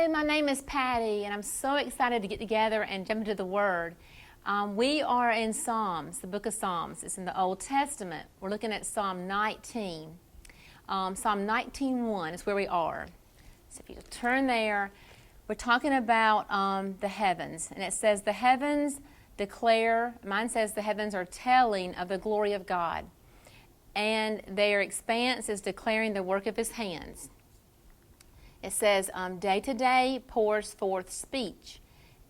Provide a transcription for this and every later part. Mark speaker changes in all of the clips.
Speaker 1: Hello, my name is Patty, and I'm so excited to get together and jump into the Word. We are in Psalms, the book of Psalms. It's in the Old Testament. We're looking at Psalm 19. Psalm 19:1 is where we are. So if you turn there, we're talking about the heavens. And it says, the heavens declare, mine says the heavens are telling of the glory of God. And their expanse is declaring the work of His hands. It says, day to day pours forth speech,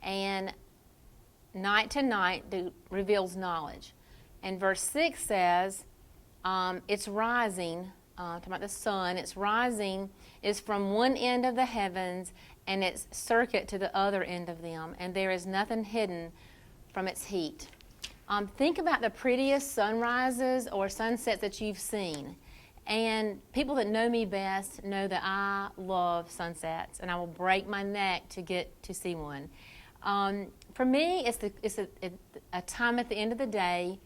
Speaker 1: and night to night reveals knowledge. And verse 6 says, it's rising, talking about the sun, its rising is from one end of the heavens, and its circuit to the other end of them, and there is nothing hidden from its heat. Think about the prettiest sunrises or sunsets that you've seen. And people that know me best know that I love sunsets, and I will break my neck to get to see one. For me, it's a time at the end of the day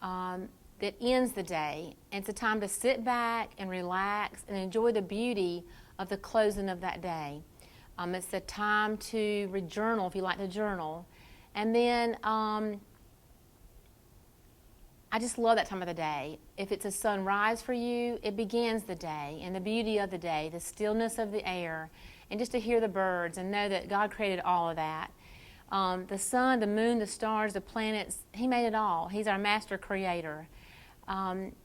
Speaker 1: that ends the day. And it's a time to sit back and relax and enjoy the beauty of the closing of that day. It's a time to journal if you like to journal. And then I just love that time of the day. If it's a sunrise for you, it begins the day and the beauty of the day, the stillness of the air, and just to hear the birds and know that God created all of that. The sun, the moon, the stars, the planets, He made it all. He's our master creator. One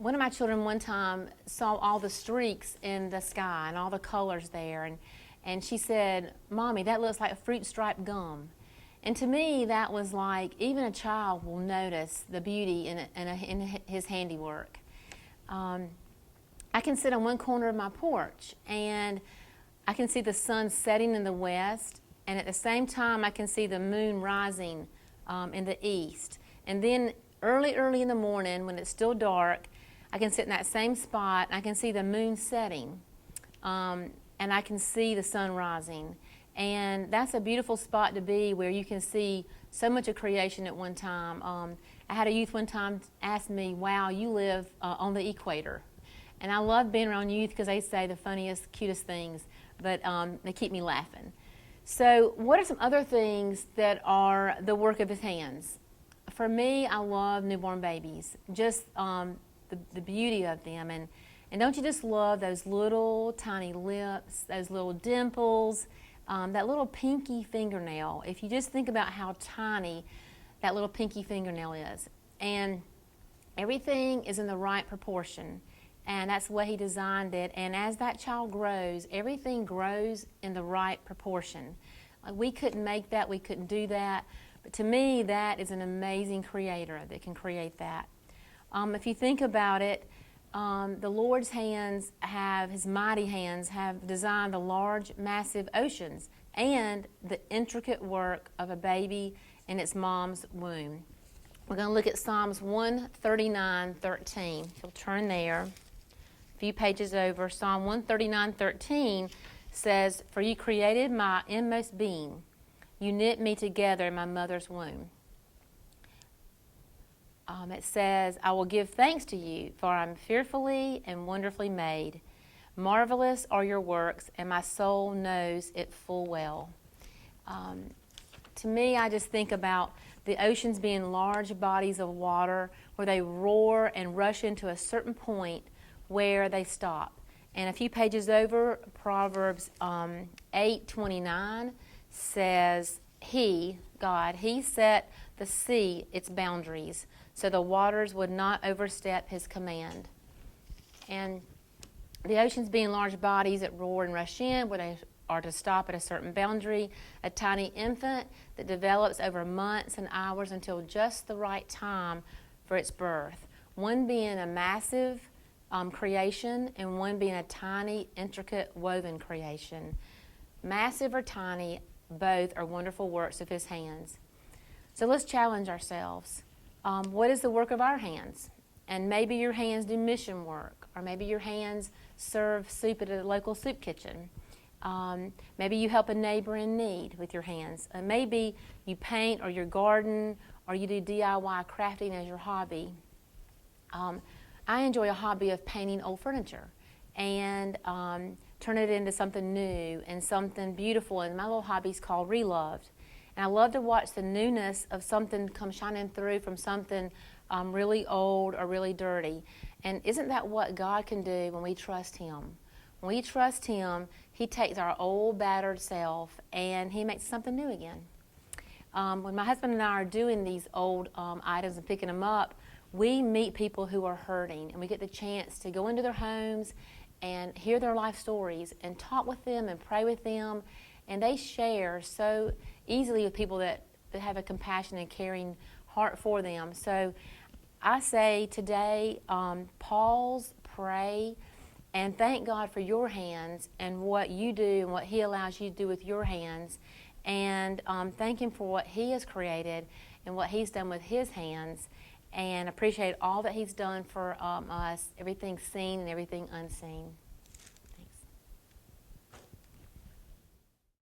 Speaker 1: of my children one time saw all the streaks in the sky and all the colors there, and she said, "Mommy, that looks like fruit-striped gum." And to me, that was like, even a child will notice the beauty in his handiwork. I can sit on one corner of my porch, and I can see the sun setting in the west, and at the same time, I can see the moon rising in the east. And then early in the morning, when it's still dark, I can sit in that same spot, and I can see the moon setting, and I can see the sun rising. And that's a beautiful spot to be, where you can see so much of creation at one time. I had a youth one time ask me, "Wow, you live on the equator." And I love being around youth because they say the funniest, cutest things, but they keep me laughing. So what are some other things that are the work of His hands? For me, I love newborn babies, just the beauty of them. And don't you just love those little tiny lips, those little dimples, that little pinky fingernail? If you just think about how tiny that little pinky fingernail is. And everything is in the right proportion. And that's the way He designed it. And as that child grows, everything grows in the right proportion. Like, we couldn't make that, we couldn't do that. But to me, that is an amazing creator that can create that. If you think about it, the Lord's hands His mighty hands have designed the large, massive oceans and the intricate work of a baby in its mom's womb. We're going to look at Psalms 139:13. If you'll turn there, a few pages over, Psalm 139:13 says, "For you created my inmost being. You knit me together in my mother's womb." It says, "I will give thanks to you, for I am fearfully and wonderfully made. Marvelous are your works, and my soul knows it full well." To me, I just think about the oceans being large bodies of water where they roar and rush into a certain point where they stop. And a few pages over, Proverbs 8:29 says, God, He set the sea its boundaries, so the waters would not overstep His command. And the oceans being large bodies that roar and rush in, where they are to stop at a certain boundary, a tiny infant that develops over months and hours until just the right time for its birth. One being a massive creation, and one being a tiny, intricate, woven creation. Massive or tiny, both are wonderful works of His hands. So let's challenge ourselves. What is the work of our hands? And maybe your hands do mission work, or maybe your hands serve soup at a local soup kitchen. Maybe you help a neighbor in need with your hands. Maybe you paint, or you garden, or you do DIY crafting as your hobby. I enjoy a hobby of painting old furniture. And turn it into something new and something beautiful. And my little hobby is called Reloved. And I love to watch the newness of something come shining through from something really old or really dirty. And isn't that what God can do when we trust Him? When we trust Him, He takes our old battered self and He makes something new again. When my husband and I are doing these old items and picking them up, we meet people who are hurting, and we get the chance to go into their homes and hear their life stories and talk with them and pray with them. And they share so easily with people that have a compassionate and caring heart for them. So I say today, pause, pray, and thank God for your hands and what you do and what He allows you to do with your hands. And thank Him for what He has created and what He's done with His hands. And appreciate all that He's done for us, everything seen and everything unseen.